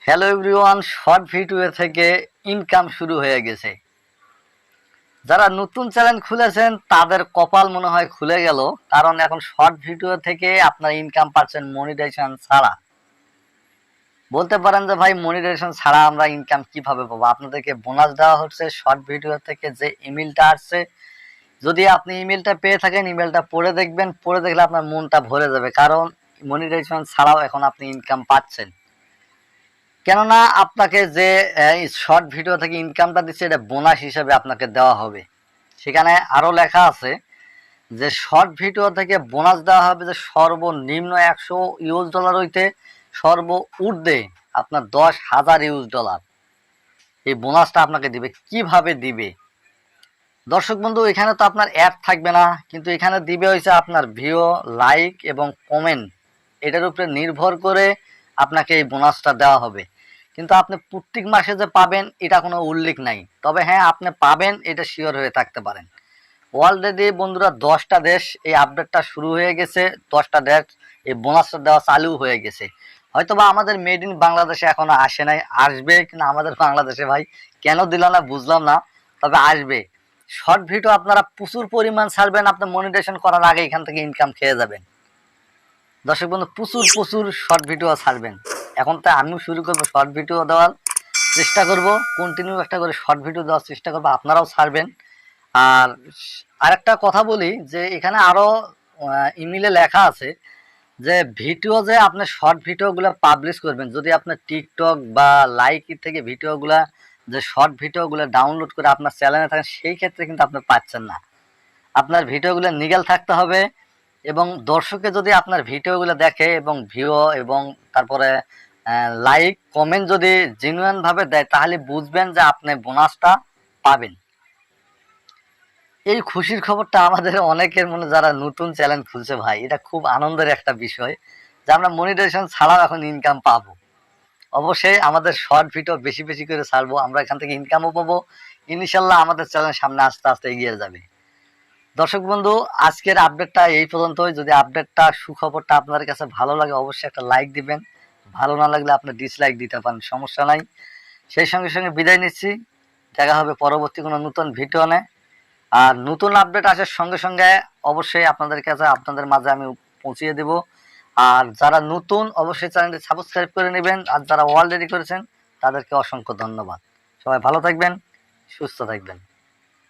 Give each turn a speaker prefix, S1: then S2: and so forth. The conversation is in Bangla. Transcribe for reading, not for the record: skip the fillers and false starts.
S1: হ্যালো এভরিওয়ান, শর্ট ভিডিও থেকে ইনকাম শুরু হয়ে গেছে। যারা নতুন চ্যানেল খুলেছেন তাদের কপাল মনে হয় খুলে গেল, কারণ এখন শর্ট ভিডিও থেকে আপনার ইনকাম পাচ্ছেন মনিটাইজেশন ছাড়া। বলতে পারেন যে ভাই, মনিটাইজেশন ছাড়া আমরা ইনকাম কিভাবে পাবো? আপনাদেরকে বোনাস দেওয়া হচ্ছে শর্ট ভিডিও থেকে। যে ইমেলটা আসছে, যদি আপনি ইমেলটা পেয়ে থাকেন, ইমেলটা পড়ে দেখবেন। পড়ে দেখলে আপনার মনটা ভরে যাবে, কারণ মনিটাইজেশন ছাড়াও এখন আপনি ইনকাম পাচ্ছেন। কেননা আপনাকে যে শর্ট ভিডিও থেকে ইনকামটা দিচ্ছে, এটা বোনাস হিসেবে আপনাকে দেওয়া হবে। সেখানে আরো লেখা আছে যে শর্ট ভিডিও থেকে বোনাস দেওয়া হবে যে সর্বনিম্ন $100 হইতে সর্ব ঊর্ধ্বে আপনার $10,000। এই বোনাসটা আপনাকে দিবে। কিভাবে দিবে দর্শক বন্ধু? এখানে তো আপনার অ্যাড থাকবে না, কিন্তু এখানে দিবে হয়েছে আপনার ভিউ, লাইক এবং কমেন্ট। এটার উপরে নির্ভর করে আপনাকে এই বোনাসটা দেওয়া হবে। কিন্তু আপনি প্রত্যেক মাসে যে পাবেন এটা কোনো উল্লেখ নাই। তবে হ্যাঁ, আপনি পাবেন এটা শিওর হয়ে থাকতে পারেন। অলরেডি বন্ধুরা 10টা দেশ এই আপডেটটা শুরু হয়ে গেছে। 10টা দেশ এই বোনাসটা দেওয়া চালু হয়ে গেছে। হয়তোবা আমাদের মেড ইন বাংলাদেশে এখনো আসে নাই, আসবে। কিন্তু আমাদের বাংলাদেশে ভাই কেন দিল না বুঝলাম না, তবে আসবে। শর্ট ভিডিও আপনারা প্রচুর পরিমাণ ছাড়বেন, আপনার মনিটাইজেশন করার আগে এখান থেকে ইনকাম খেয়ে যাবেন। দর্শক বন্ধু, প্রচুর প্রচুর শর্ট ভিডিও ছাড়বেন। এখন তো আমিও শুরু করবো শর্ট ভিডিও দেওয়ার চেষ্টা করব, কন্টিনিউ একটা করে শর্ট ভিডিও দেওয়ার চেষ্টা করবো, আপনারাও ছাড়বেন। আর আরেকটা কথা বলি যে এখানে আরো ইমেলে লেখা আছে যে ভিডিও, যে আপনি শর্ট ভিডিওগুলো পাবলিশ করবেন, যদি আপনার টিকটক বা লাইক থেকে ভিডিওগুলা, যে শর্ট ভিডিওগুলো ডাউনলোড করে আপনার চ্যানেলে থাকেন, সেই ক্ষেত্রে কিন্তু আপনি পাচ্ছেন না। আপনার ভিডিওগুলো নিগেল থাকতে হবে, এবং দর্শকে যদি আপনার ভিডিওগুলো দেখে এবং ভিউ এবং তারপরে লাইক কমেন্ট যদি জেনুইন ভাবে দেয়, তাহলে বুঝবেন যে আপনি বোনাসটা পাবেন। এই খুশির খবরটা আমাদের অনেকের মনে, যারা নতুন চ্যানেল খুলছে ভাই, এটা খুব আনন্দের একটা বিষয় যে আমরা মনিটাইজেশন ছাড়াও এখন ইনকাম পাবো। অবশ্যই আমাদের শর্ট ভিডিও বেশি বেশি করে ছাড়বো, আমরা এখান থেকে ইনকামও পাবো। ইনশাল্লাহ আমাদের চ্যানেল সামনে আস্তে আস্তে এগিয়ে যাবে। দর্শক বন্ধু, আজকের আপডেটটা এই পর্যন্তই। যদি আপডেটটা, সুখবরটা আপনার কাছে ভালো লাগে, অবশ্যই একটা লাইক দিবেন। ভালো না লাগলে আপনি ডিসলাইক দিতে পারেন, সমস্যা নাই। সেই সঙ্গে সঙ্গে বিদায় নিচ্ছি। দেখা হবে পরবর্তী কোনো নতুন ভিডিও নিয়ে। আর নতুন আপডেট আসার সঙ্গে সঙ্গে অবশ্যই আপনাদের কাছে, আপনাদের মাঝে আমি পৌঁছিয়ে দেব। আর যারা নতুন, অবশ্যই চ্যানেলটি সাবস্ক্রাইব করে নেবেন। আর যারা অলরেডি করেছেন তাদেরকে অসংখ্য ধন্যবাদ। সবাই ভালো থাকবেন, সুস্থ থাকবেন।